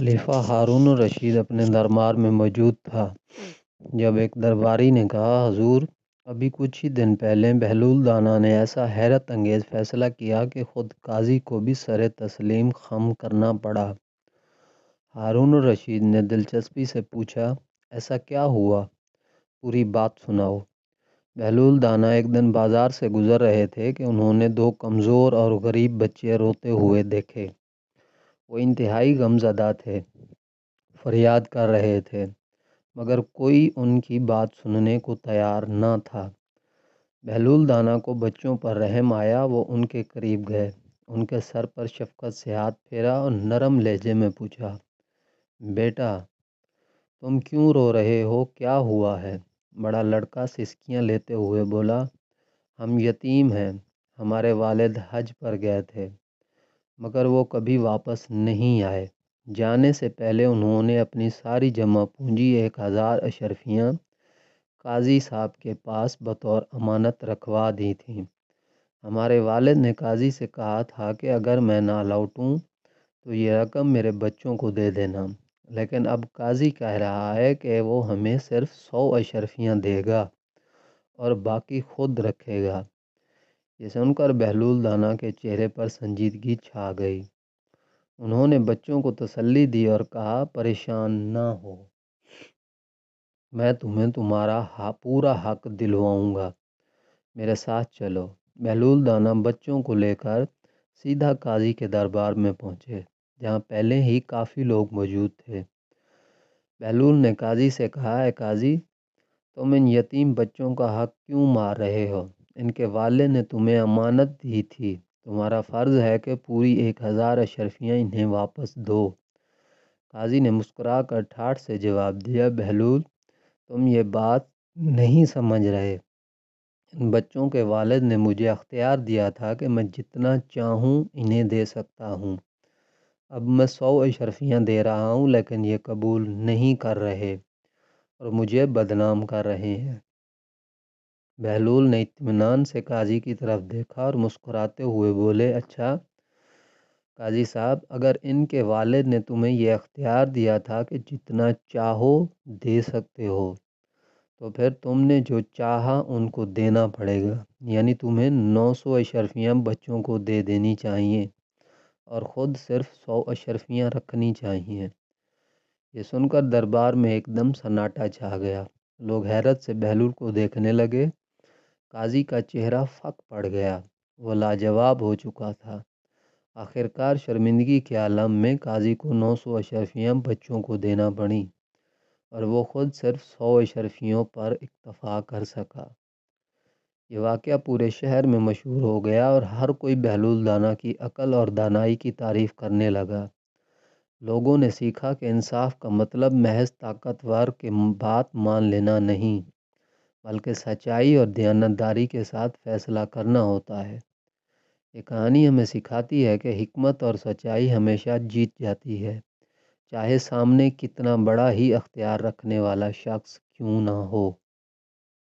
خلیفہ ہارون الرشید اپنے دربار میں موجود تھا جب ایک درباری نے کہا، حضور، ابھی کچھ ہی دن پہلے بہلول دانا نے ایسا حیرت انگیز فیصلہ کیا کہ خود قاضی کو بھی سر تسلیم خم کرنا پڑا۔ ہارون الرشید نے دلچسپی سے پوچھا، ایسا کیا ہوا؟ پوری بات سناؤ۔ بہلول دانا ایک دن بازار سے گزر رہے تھے کہ انہوں نے دو کمزور اور غریب بچے روتے ہوئے دیکھے۔ وہ انتہائی غمزدہ تھے، فریاد کر رہے تھے، مگر کوئی ان کی بات سننے کو تیار نہ تھا۔ بہلول دانا کو بچوں پر رحم آیا، وہ ان کے قریب گئے، ان کے سر پر شفقت سے ہاتھ پھیرا اور نرم لہجے میں پوچھا، بیٹا، تم کیوں رو رہے ہو؟ کیا ہوا ہے؟ بڑا لڑکا سسکیاں لیتے ہوئے بولا، ہم یتیم ہیں، ہمارے والد حج پر گئے تھے مگر وہ کبھی واپس نہیں آئے۔ جانے سے پہلے انہوں نے اپنی ساری جمع پونجی 1000 اشرفیاں قاضی صاحب کے پاس بطور امانت رکھوا دی تھیں۔ ہمارے والد نے قاضی سے کہا تھا کہ اگر میں نہ لوٹوں تو یہ رقم میرے بچوں کو دے دینا، لیکن اب قاضی کہہ رہا ہے کہ وہ ہمیں صرف 100 اشرفیاں دے گا اور باقی خود رکھے گا۔ یہ سن کر بہلول دانا کے چہرے پر سنجیدگی چھا گئی۔ انہوں نے بچوں کو تسلی دی اور کہا، پریشان نہ ہو، میں تمہیں تمہارا پورا حق دلواؤں گا، میرے ساتھ چلو۔ بہلول دانا بچوں کو لے کر سیدھا قاضی کے دربار میں پہنچے، جہاں پہلے ہی کافی لوگ موجود تھے۔ بہلول نے قاضی سے کہا، اے قاضی، تم ان یتیم بچوں کا حق کیوں مار رہے ہو؟ ان کے والد نے تمہیں امانت دی تھی، تمہارا فرض ہے کہ پوری 1000 اشرفیاں انہیں واپس دو۔ قاضی نے مسکرا کر ٹھاٹھ سے جواب دیا، بہلول، تم یہ بات نہیں سمجھ رہے۔ ان بچوں کے والد نے مجھے اختیار دیا تھا کہ میں جتنا چاہوں انہیں دے سکتا ہوں۔ اب میں 100 اشرفیاں دے رہا ہوں لیکن یہ قبول نہیں کر رہے اور مجھے بدنام کر رہے ہیں۔ بہلول نے اطمینان سے قاضی کی طرف دیکھا اور مسکراتے ہوئے بولے، اچھا قاضی صاحب، اگر ان کے والد نے تمہیں یہ اختیار دیا تھا کہ جتنا چاہو دے سکتے ہو، تو پھر تم نے جو چاہا ان کو دینا پڑے گا، یعنی تمہیں 900 اشرفیاں بچوں کو دے دینی چاہیے اور خود صرف 100 اشرفیاں رکھنی چاہیے۔ یہ سن کر دربار میں ایک دم سناٹا چھا گیا۔ لوگ حیرت سے بہلول کو دیکھنے لگے۔ قاضی کا چہرہ پھک پڑ گیا، وہ لاجواب ہو چکا تھا۔ آخرکار شرمندگی کے عالم میں قاضی کو 900 اشرفیاں بچوں کو دینا پڑیں اور وہ خود صرف 100 اشرفیوں پر اکتفا کر سکا۔ یہ واقعہ پورے شہر میں مشہور ہو گیا اور ہر کوئی بہلول دانا کی عقل اور دانائی کی تعریف کرنے لگا۔ لوگوں نے سیکھا کہ انصاف کا مطلب محض طاقتور کی بات مان لینا نہیں، بلکہ سچائی اور دیانتداری کے ساتھ فیصلہ کرنا ہوتا ہے۔ یہ کہانی ہمیں سکھاتی ہے کہ حکمت اور سچائی ہمیشہ جیت جاتی ہے، چاہے سامنے کتنا بڑا ہی اختیار رکھنے والا شخص کیوں نہ ہو۔